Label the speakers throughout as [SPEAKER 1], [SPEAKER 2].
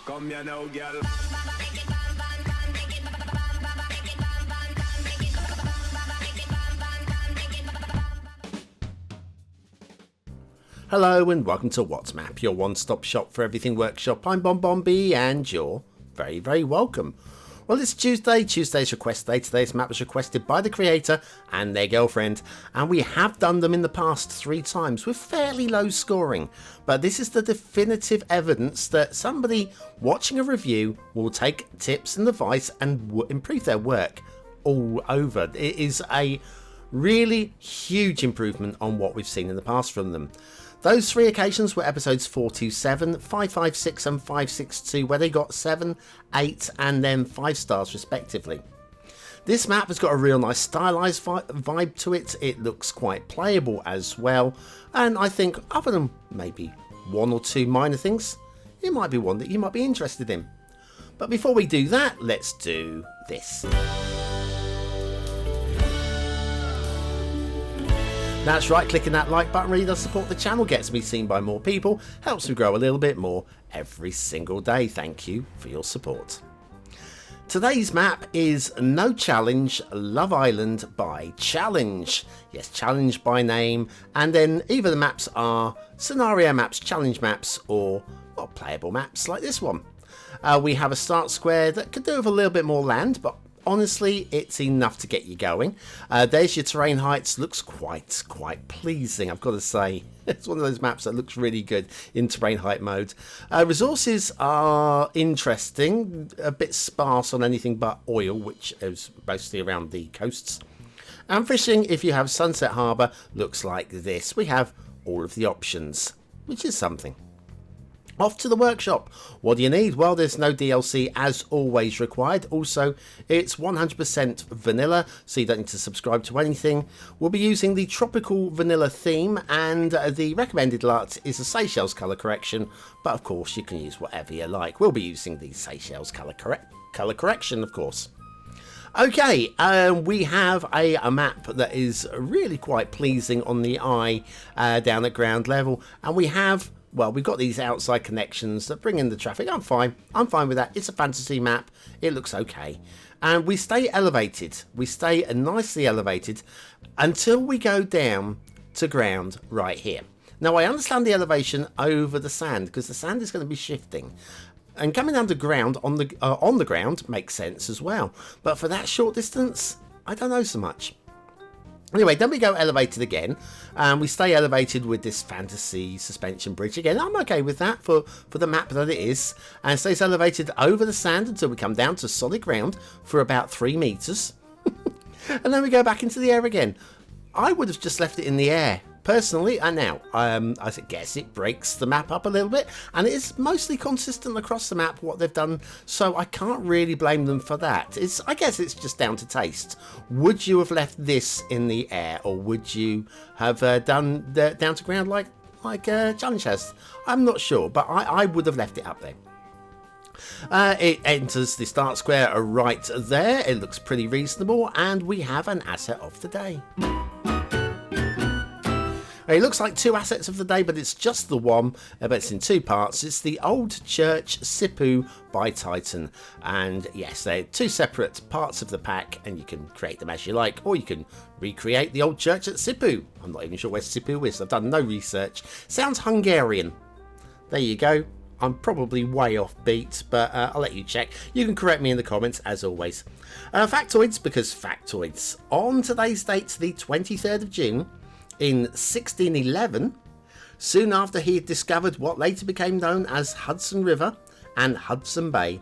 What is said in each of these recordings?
[SPEAKER 1] Come here now, girl.
[SPEAKER 2] Hello and welcome to WhatsMap, your one-stop shop for everything workshop. I'm BonBonB and you're very, very welcome. Well, it's Tuesday, Tuesday's request day. Today's map was requested by the creator and their girlfriend, and we have done them in the past 3 times with fairly low scoring. But this is the definitive evidence that somebody watching a review will take tips and advice and improve their work all over. It is a really huge improvement on what we've seen in the past from them. Those 3 occasions were episodes 427, 556 and 562, where they got 7, 8 and then 5 stars respectively. This map has got a real nice stylized vibe to it. It looks quite playable as well, and I think other than maybe 1 or 2 minor things, it might be one that you might be interested in. But before we do that, let's do this. That's right, clicking that like button really does support the channel, gets me seen by more people, helps me grow a little bit more every single day. Thank you for your support. Today's map is No Challenge Love Island by Challenge. Yes, Challenge by name, and then either the maps are scenario maps, challenge maps, or well, playable maps like this one. We have a start square that could do with a little bit more land, but honestly, it's enough to get you going. There's your terrain heights. Looks quite pleasing, I've got to say. It's one of those maps that looks really good in terrain height mode. Resources are interesting, a bit sparse on anything but oil, which is mostly around the coasts. And fishing, if you have Sunset Harbour, looks like this. We have all of the options, which is something. Off to the workshop. What do you need? Well, there's no DLC as always required. Also, it's 100% vanilla, so you don't need to subscribe to anything. We'll be using the tropical vanilla theme, and the recommended art is a Seychelles colour correction, but of course you can use whatever you like. We'll be using the Seychelles colour correction, of course. Okay, we have a map that is really quite pleasing on the eye down at ground level, and we have... well, we've got these outside connections that bring in the traffic. I'm fine with that. It's a fantasy map. It looks okay. And we stay elevated. We stay nicely elevated until we go down to ground right here. Now, I understand the elevation over the sand because the sand is going to be shifting. And coming underground on the ground makes sense as well. But for that short distance, I don't know so much. Anyway, then we go elevated again, and we stay elevated with this fantasy suspension bridge again. I'm okay with that for the map that it is, and it stays elevated over the sand until we come down to solid ground for about 3 meters. And then we go back into the air again. I would have just left it in the air personally, and now I guess it breaks the map up a little bit, and it is mostly consistent across the map what they've done, so I can't really blame them for that. I guess it's just down to taste. Would you have left this in the air, or would you have done the down to ground like Challenge has? I'm not sure, but I would have left it up there. It enters the start square right there. It looks pretty reasonable, and we have an asset of the day. It looks like 2 assets of the day, but it's just the one, but it's in 2 parts. It's the Old Church Sipoo by Titan, and yes, they're 2 separate parts of the pack, and you can create them as you like, or you can recreate the Old Church at Sipoo. I'm not even sure where Sipoo is. I've done no research. Sounds Hungarian. There you go. I'm probably way off beat, but I'll let you check. You can correct me in the comments as always. Factoids, because factoids. On today's date, the 23rd of June, in 1611, soon after he had discovered what later became known as Hudson River and Hudson Bay,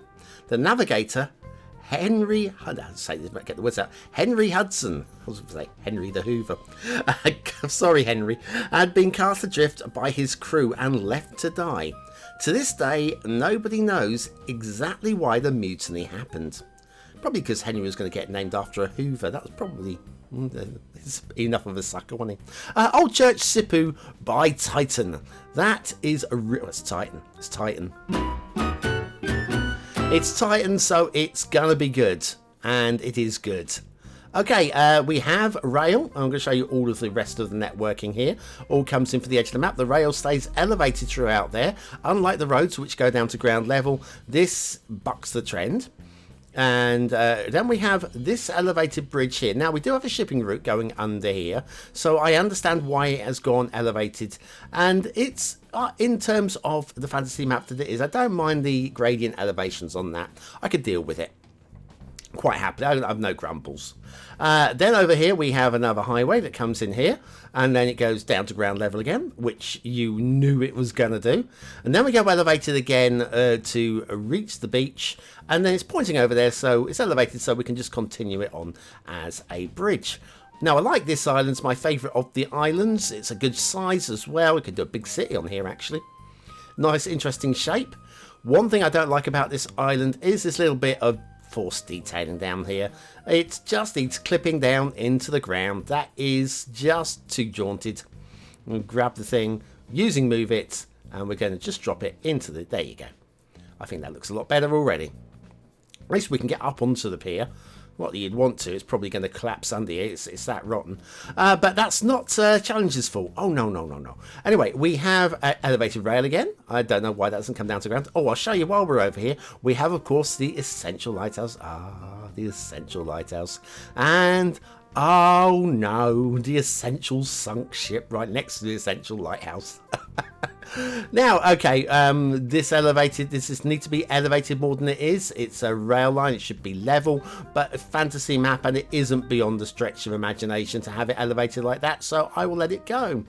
[SPEAKER 2] the navigator Henry Hudson, I was going to say Henry the Hoover, sorry Henry, had been cast adrift by his crew and left to die. To this day, nobody knows exactly why the mutiny happened. Probably because Henry was going to get named after a Hoover. That was probably enough of a sucker, wasn't he? Old Church Sipoo by Titan. That is a it's Titan. It's Titan. It's Titan, so it's gonna be good, and it is good. Okay, we have rail. I'm going to show you all of the rest of the networking here. All comes in for the edge of the map. The rail stays elevated throughout there. Unlike the roads, which go down to ground level, this bucks the trend. And then we have this elevated bridge here. Now, we do have a shipping route going under here, so I understand why it has gone elevated. And it's, in terms of the fantasy map that it is, I don't mind the gradient elevations on that. I could deal with it quite happily. I have no grumbles. Then over here we have another highway that comes in here, and then it goes down to ground level again, which you knew it was going to do. And then we go elevated again to reach the beach, and then it's pointing over there, so it's elevated so we can just continue it on as a bridge. Now, I like this island. It's my favourite of the islands. It's a good size as well. We could do a big city on here, actually. Nice, interesting shape. One thing I don't like about this island is this little bit of forced detailing down here. It just needs clipping down into the ground. That is just too jaunted. We'll grab the thing using Move It, and we're going to just drop it into the... There you go. I think that looks a lot better already. At least we can get up onto the pier. What you'd want to, it's probably going to collapse under you. It's that rotten. But that's not Challenge's fault. Oh, no, no, no, no. Anyway, we have elevated rail again. I don't know why that doesn't come down to ground. Oh, I'll show you while we're over here. We have, of course, the Essential Lighthouse. Ah, the Essential Lighthouse. And... oh, no. The Essential sunk ship right next to the Essential Lighthouse. Now, okay, this needs to be elevated more than it is. It's a rail line, it should be level, but a fantasy map, and it isn't beyond the stretch of imagination to have it elevated like that, so I will let it go.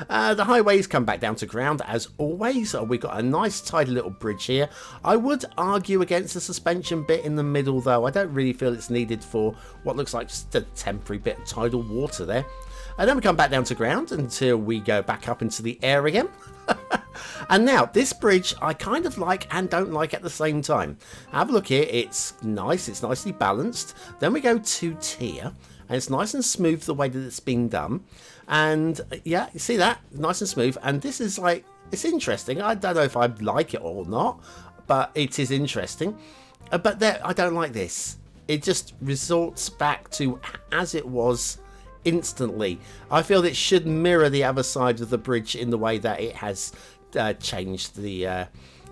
[SPEAKER 2] The highways come back down to ground as always. We've got a nice tidy little bridge here. I would argue against the suspension bit in the middle, though. I don't really feel it's needed for what looks like just a temporary bit of tidal water there. And then we come back down to ground until we go back up into the air again. And now, this bridge I kind of like and don't like at the same time. Have a look here. It's nice. It's nicely balanced. Then we go to tier. And it's nice and smooth the way that it's been done. And yeah, you see that? Nice and smooth. And this is like, it's interesting. I don't know if I like it or not, but it is interesting. But there, I don't like this. It just resorts back to as it was instantly. I feel it should mirror the other side of the bridge in the way that it has changed the...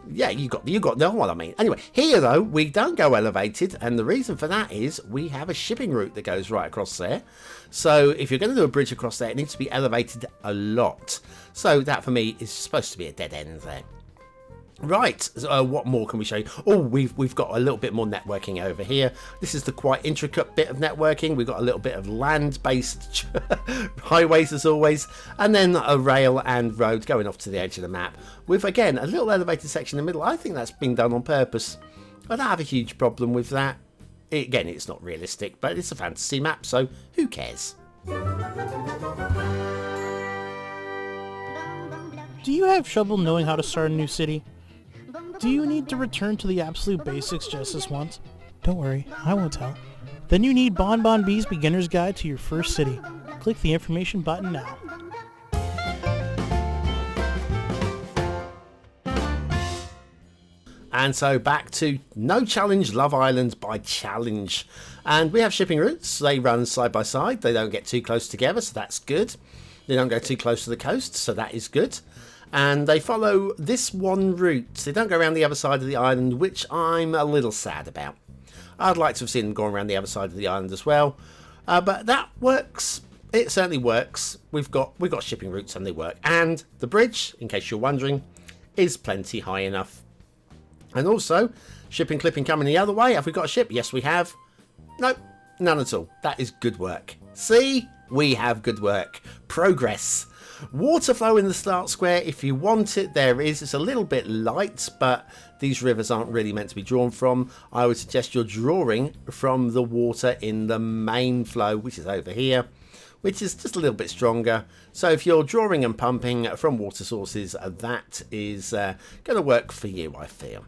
[SPEAKER 2] yeah, you got know what I mean. Anyway, here though, we don't go elevated, and the reason for that is we have a shipping route that goes right across there. So if you're going to do a bridge across there, it needs to be elevated a lot. So that for me is supposed to be a dead end there. Right, so, what more can we show you? Oh, we've got a little bit more networking over here. This is the quite intricate bit of networking. We've got a little bit of land-based highways as always, and then a rail and road going off to the edge of the map with, again, a little elevated section in the middle. I think that's been done on purpose. I don't have a huge problem with that. Again, it's not realistic, but it's a fantasy map, so who cares?
[SPEAKER 1] Do you have trouble knowing how to start a new city? Do you need to return to the absolute basics just this once? Don't worry, I won't tell. Then you need BonBonB's Beginner's Guide to Your First City. Click the information button now.
[SPEAKER 2] And so back to No Challenge Love Island by Challenge. And we have shipping routes. They run side by side. They don't get too close together, so that's good. They don't go too close to the coast, so that is good. And they follow this one route. They don't go around the other side of the island, which I'm a little sad about. I'd like to have seen them going around the other side of the island as well. But that works. It certainly works. We've got shipping routes and they work. And the bridge, in case you're wondering, is plenty high enough. And also, shipping clipping coming the other way. Have we got a ship? Yes, we have. Nope, none at all. That is good work. See? We have good work. Progress. Water flow in the start square, if you want it, there is. It's a little bit light, but these rivers aren't really meant to be drawn from. I would suggest you're drawing from the water in the main flow, which is over here, which is just a little bit stronger. So if you're drawing and pumping from water sources, that is going to work for you, I feel.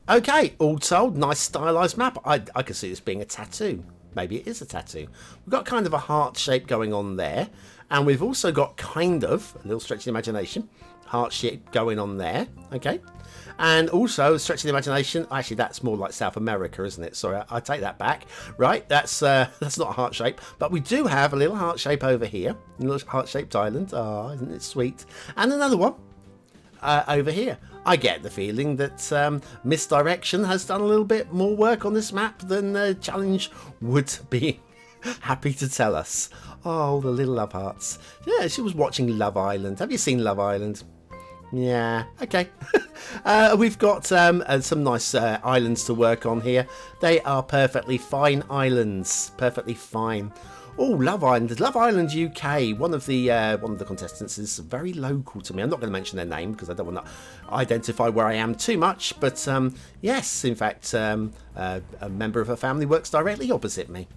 [SPEAKER 2] Okay, all told, nice stylized map. I could see this being a tattoo. Maybe it is a tattoo. We've got kind of a heart shape going on there. And we've also got kind of, a little stretch of the imagination, heart shape going on there. Okay. And also, stretching the imagination, actually that's more like South America, isn't it? Sorry, I take that back. Right, that's not a heart shape. But we do have a little heart shape over here. A little heart-shaped island. Ah, isn't it sweet? And another one over here. I get the feeling that Misdirection has done a little bit more work on this map than Challenge would be happy to tell us. Oh, the little love hearts. Yeah, she was watching Love Island. Have you seen Love Island? Yeah, okay. We've got some nice islands to work on here. They are perfectly fine islands. Perfectly fine. Oh, Love Island. Love Island UK. One of the contestants is very local to me. I'm not going to mention their name because I don't want to identify where I am too much. But yes, in fact, a member of her family works directly opposite me.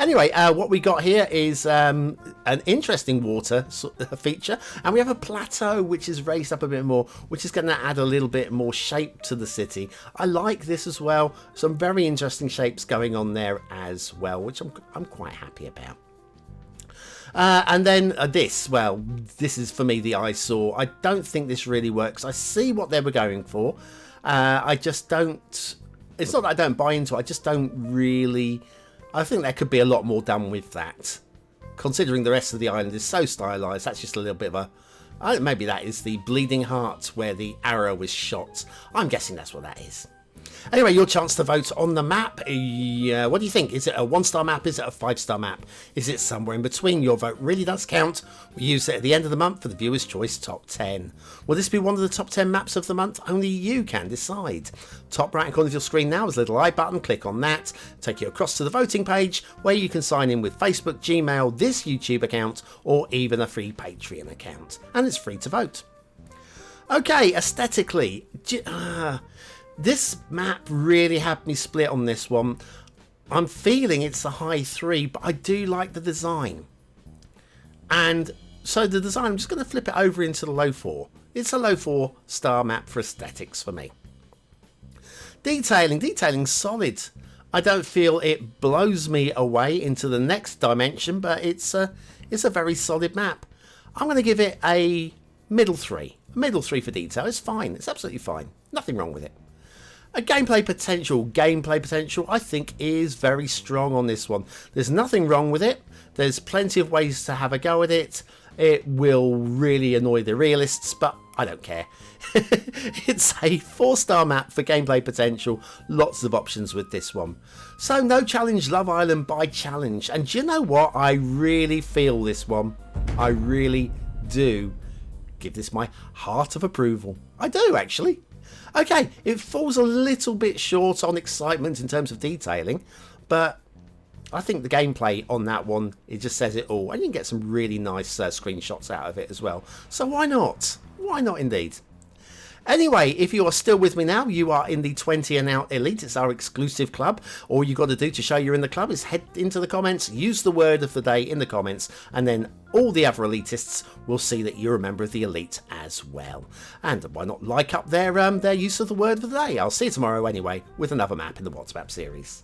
[SPEAKER 2] Anyway, what we got here is an interesting water feature, and we have a plateau which is raised up a bit more, which is going to add a little bit more shape to the city. I like this as well. Some very interesting shapes going on there as well, which I'm quite happy about. And then this is for me the eyesore. I don't think this really works. I see what they were going for. I just don't. It's not that I don't buy into it. I just don't really. I think there could be a lot more done with that. Considering the rest of the island is so stylised, that's just a little bit of a... maybe that is the bleeding heart where the arrow was shot. I'm guessing that's what that is. Anyway, your chance to vote on the map. What do you think? Is it a 1-star map? Is it a 5-star map? Is it somewhere in between? Your vote really does count. We use it at the end of the month for the Viewer's Choice Top 10. Will this be one of the top 10 maps of the month? Only you can decide. Top right corner of your screen now is a little I button. Click on that. Take you across to the voting page where you can sign in with Facebook, Gmail, this YouTube account, or even a free Patreon account. And it's free to vote. Okay, aesthetically... this map really had me split on this one. I'm feeling it's a high 3, but I do like the design. And so the design, I'm just going to flip it over into the low 4. It's a low 4-star map for aesthetics for me. Detailing solid. I don't feel it blows me away into the next dimension, but it's a very solid map. I'm going to give it a middle 3. A middle 3 for detail. It's fine. It's absolutely fine. Nothing wrong with it. A gameplay potential, I think, is very strong on this one. There's nothing wrong with it. There's plenty of ways to have a go at it. It will really annoy the realists, but I don't care. It's a 4-star map for gameplay potential. Lots of options with this one. So no challenge Love Island by challenge. And do you know what? I really feel this one. I really do give this my heart of approval. I do, actually. Okay, it falls a little bit short on excitement in terms of detailing, but I think the gameplay on that one, it just says it all. And you can get some really nice screenshots out of it as well. So why not? Why not indeed? Anyway, if you are still with me now, you are in the 20 and out elite. It's our exclusive club. All you got to do to show you're in the club is head into the comments, use the word of the day in the comments, and then all the other elitists will see that you're a member of the elite as well. And why not like up their use of the word of the day? I'll see you tomorrow anyway with another map in the WhatsApp series.